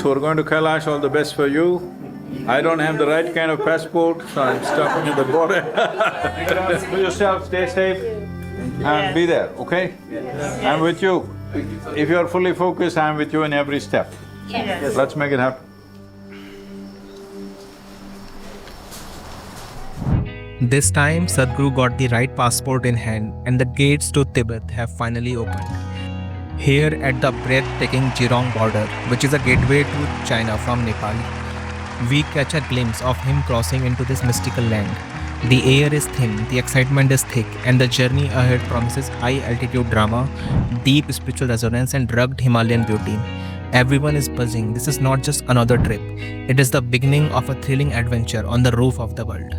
we're going to Kailash, all the best for you. I don't have the right kind of passport, so I'm stopping at the border. Do yourself, stay safe and be there, okay? I'm with you. If you're fully focused, I'm with you in every step. Yes. Let's make it happen. This time, Sadhguru got the right passport in hand and the gates to Tibet have finally opened. Here at the breathtaking Gyirong Border, which is a gateway to China from Nepal, we catch a glimpse of him crossing into this mystical land. The air is thin, the excitement is thick, and the journey ahead promises high-altitude drama, deep spiritual resonance, and rugged Himalayan beauty. Everyone is buzzing. This is not just another trip. It is the beginning of a thrilling adventure on the roof of the world.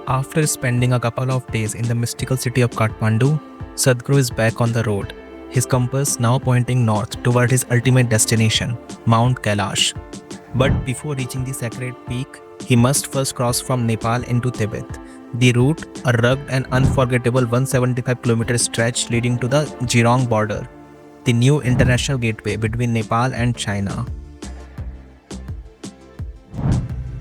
After spending a couple of days in the mystical city of Kathmandu, Sadhguru is back on the road, his compass now pointing north toward his ultimate destination, Mount Kailash. But before reaching the sacred peak, he must first cross from Nepal into Tibet. The route, a rugged and unforgettable 175-kilometer stretch leading to the Gyirong Border, the new international gateway between Nepal and China.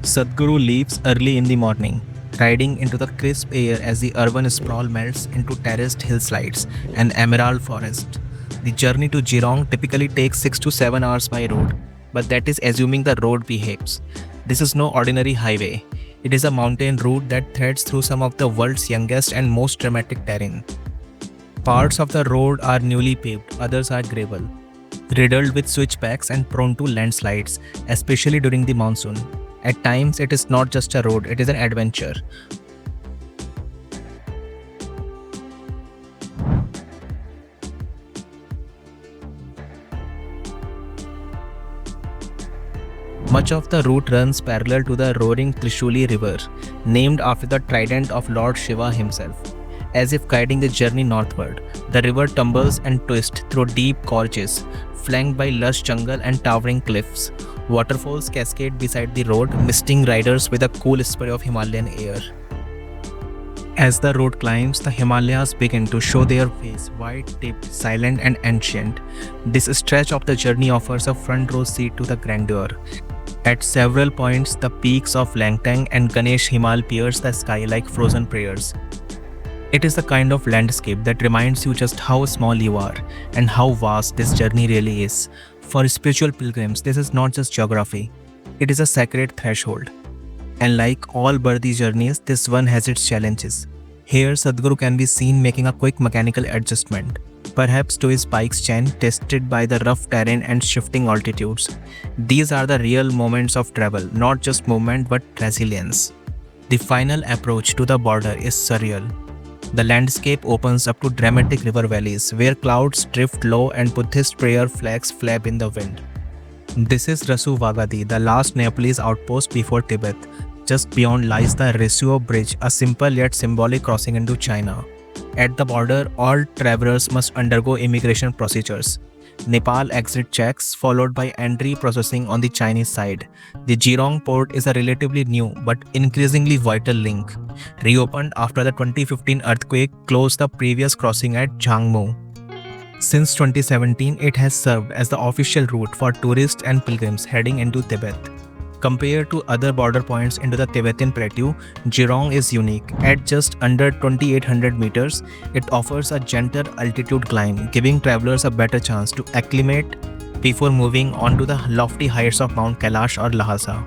Sadhguru leaves early in the morning, riding into the crisp air as the urban sprawl melts into terraced hillsides and emerald forest. The journey to Jirong typically takes 6 to 7 hours by road, but that is assuming the road behaves. This is no ordinary highway. It is a mountain route that threads through some of the world's youngest and most dramatic terrain. Parts of the road are newly paved, others are gravel, riddled with switchbacks and prone to landslides, especially during the monsoon. At times, it is not just a road, it is an adventure. Much of the route runs parallel to the roaring Trishuli river, named after the trident of Lord Shiva himself. As if guiding the journey northward, the river tumbles and twists through deep gorges, flanked by lush jungle and towering cliffs. Waterfalls cascade beside the road, misting riders with a cool spray of Himalayan air. As the road climbs, the Himalayas begin to show their face, wide-tipped, silent and ancient. This stretch of the journey offers a front row seat to the grandeur. At several points, the peaks of Langtang and Ganesh Himal pierce the sky like frozen prayers. It is the kind of landscape that reminds you just how small you are and how vast this journey really is. For spiritual pilgrims, this is not just geography, it is a sacred threshold. And like all birthy journeys, this one has its challenges. Here, Sadhguru can be seen making a quick mechanical adjustment, perhaps to his bike's chain, tested by the rough terrain and shifting altitudes. These are the real moments of travel, not just movement but resilience. The final approach to the border is surreal. The landscape opens up to dramatic river valleys where clouds drift low and Buddhist prayer flags flap in the wind. This is Rasu Vagadi, the last Nepalese outpost before Tibet. Just beyond lies the Risuo Bridge, a simple yet symbolic crossing into China. At the border, all travelers must undergo immigration procedures. Nepal exit checks followed by entry processing on the Chinese side. The Jirong port is a relatively new but increasingly vital link. Reopened after the 2015 earthquake closed the previous crossing at Jangmu. Since 2017, it has served as the official route for tourists and pilgrims heading into Tibet. Compared to other border points into the Tibetan plateau, Jirong is unique. At just under 2,800 meters, it offers a gentle altitude climb, giving travelers a better chance to acclimate before moving on to the lofty heights of Mount Kailash or Lhasa.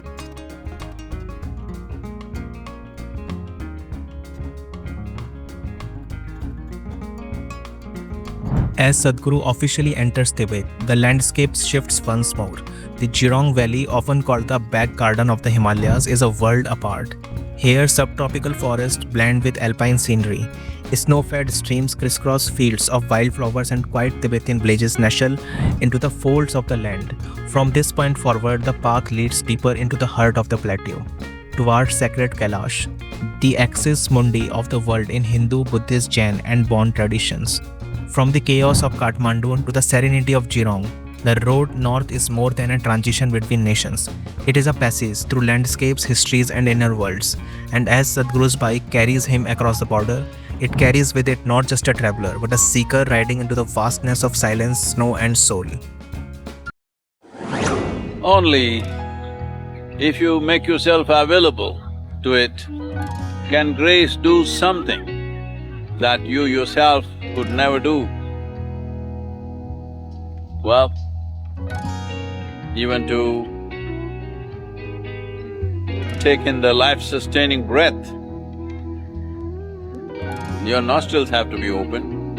As Sadhguru officially enters Tibet, the landscape shifts once more. The Jirong Valley, often called the back garden of the Himalayas, is a world apart. Here, subtropical forests blend with alpine scenery. Snow-fed streams crisscross fields of wildflowers and quiet Tibetan villages nestle into the folds of the land. From this point forward, the path leads deeper into the heart of the plateau, towards sacred Kailash, the axis mundi of the world in Hindu, Buddhist, Jain and Bon traditions. From the chaos of Kathmandu to the serenity of Jirong, the road north is more than a transition between nations. It is a passage through landscapes, histories, and inner worlds. And as Sadhguru's bike carries him across the border, it carries with it not just a traveler, but a seeker riding into the vastness of silence, snow, and soul. Only if you make yourself available to it, can grace do something that you yourself could never do. Well, even to take in the life-sustaining breath, your nostrils have to be open.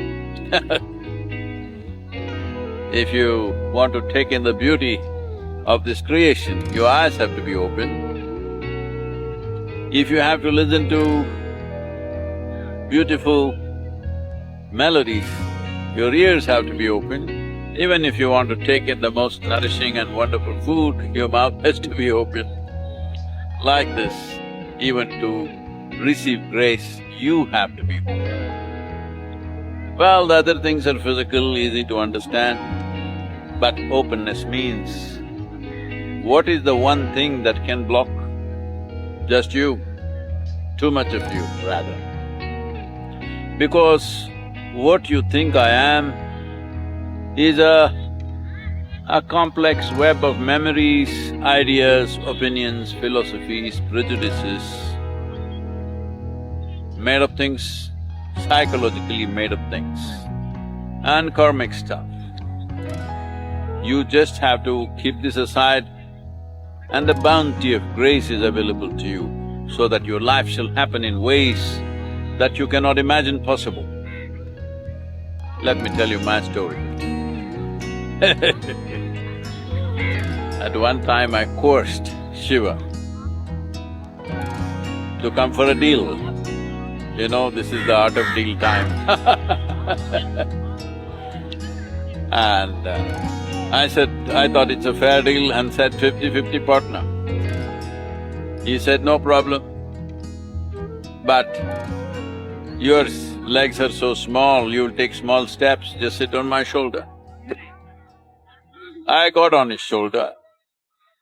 If you want to take in the beauty of this creation, your eyes have to be open. If you have to listen to beautiful melodies, your ears have to be open. Even if you want to take in the most nourishing and wonderful food, your mouth has to be open. Like this, even to receive grace, you have to be open. Well, the other things are physical, easy to understand, but openness means what is the one thing that can block? Just you, too much of you, rather. Because what you think I am is a complex web of memories, ideas, opinions, philosophies, prejudices, made of things, psychologically made of things, and karmic stuff. You just have to keep this aside, and the bounty of grace is available to you, so that your life shall happen in ways that you cannot imagine possible. Let me tell you my story. At one time I coerced Shiva to come for a deal. You know, this is the art of deal time. And I said, I thought it's a fair deal and said 50-50 partner. He said, no problem, but your legs are so small, you'll take small steps, just sit on my shoulder. I got on his shoulder.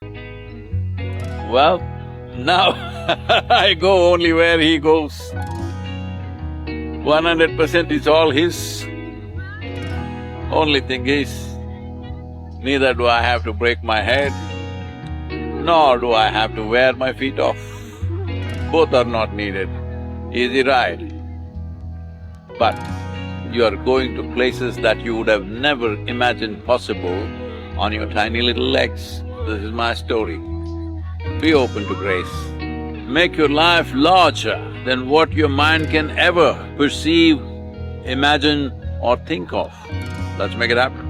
Well, now I go only where he goes. 100% is all his. Only thing is, neither do I have to break my head, nor do I have to wear my feet off. Both are not needed. Easy ride. But you are going to places that you would have never imagined possible on your tiny little legs. This is my story. Be open to grace. Make your life larger than what your mind can ever perceive, imagine or think of. Let's make it happen.